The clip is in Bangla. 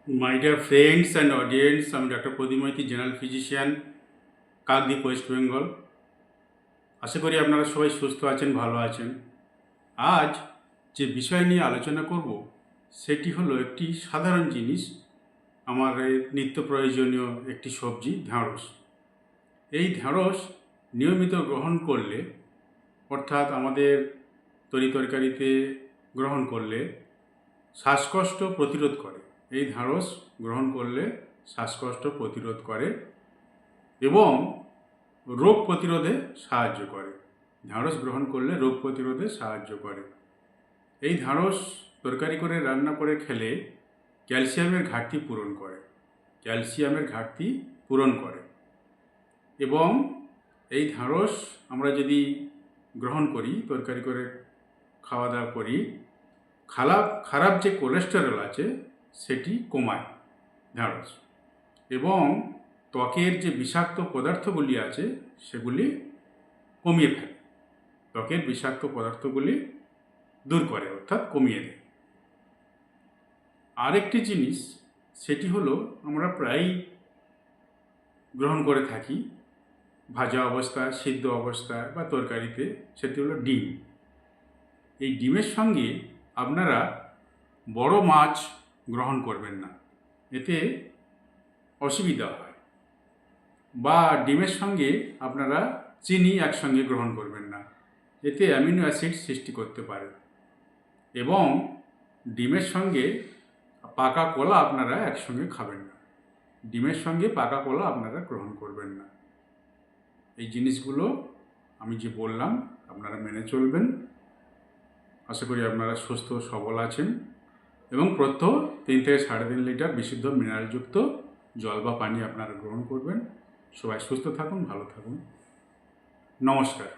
My dear friends and audience, আমি doctor Pradip Maiti, general physician, Kakdwip, West Bengal. আশা করি আপনারা সবাই সুস্থ আছেন, ভালো আছেন। আজ যে বিষয় নিয়ে আলোচনা করব সেটি হলো একটি সাধারণ জিনিস, আমার নিত্য প্রয়োজনীয় একটি সবজি, ঢ্যাঁড়স। এই ঢ্যাঁড়স নিয়মিত গ্রহণ করলে, অর্থাৎ আমাদের তরিতরকারিতে গ্রহণ করলে শ্বাসকষ্ট প্রতিরোধ করে। এই ঢ্যাঁড়স গ্রহণ করলে শ্বাসকষ্ট প্রতিরোধ করে এবং রোগ প্রতিরোধে সাহায্য করে। ঢ্যাঁড়স গ্রহণ করলে রোগ প্রতিরোধে সাহায্য করে। এই ঢ্যাঁড়স তরকারি করে রান্না করে খেলে ক্যালসিয়ামের ঘাটতি পূরণ করে এবং এই ঢ্যাঁড়স আমরা যদি গ্রহণ করি, তরকারি করে খাওয়া দাওয়া করি, খারাপ যে কোলেস্টেরল আছে সেটি কমায় ঢ্যাঁড়স, এবং ত্বকের যে বিষাক্ত পদার্থগুলি আছে সেগুলি কমিয়ে ফেলে, ত্বকের বিষাক্ত পদার্থগুলি দূর করে, অর্থাৎ কমিয়ে দেয়। আরেকটি জিনিস, সেটি হলো আমরা প্রায়ই গ্রহণ করে থাকি ভাজা অবস্থায়, সিদ্ধ অবস্থায় বা তরকারিতে, সেটি হলো ডিম। এই ডিমের সঙ্গে আপনারা বড় মাছ গ্রহণ করবেন না, এতে অসুবিধা হয়। বা ডিমের সঙ্গে আপনারা চিনি একসঙ্গে গ্রহণ করবেন না, এতে অ্যামিনো অ্যাসিড সৃষ্টি করতে পারে। এবং ডিমের সঙ্গে পাকা কলা আপনারা একসঙ্গে খাবেন না, ডিমের সঙ্গে পাকা কলা আপনারা গ্রহণ করবেন না। এই জিনিসগুলো আমি যে বললাম আপনারা মেনে চলবেন। আশা করি আপনারা সুস্থ সবল আছেন এবং প্রত্যহ 3 থেকে 3.5 লিটার বিশুদ্ধ মিনারেলযুক্ত জল বা পানি আপনারা গ্রহণ করবেন। সবাই সুস্থ থাকুন, ভালো থাকুন। নমস্কার।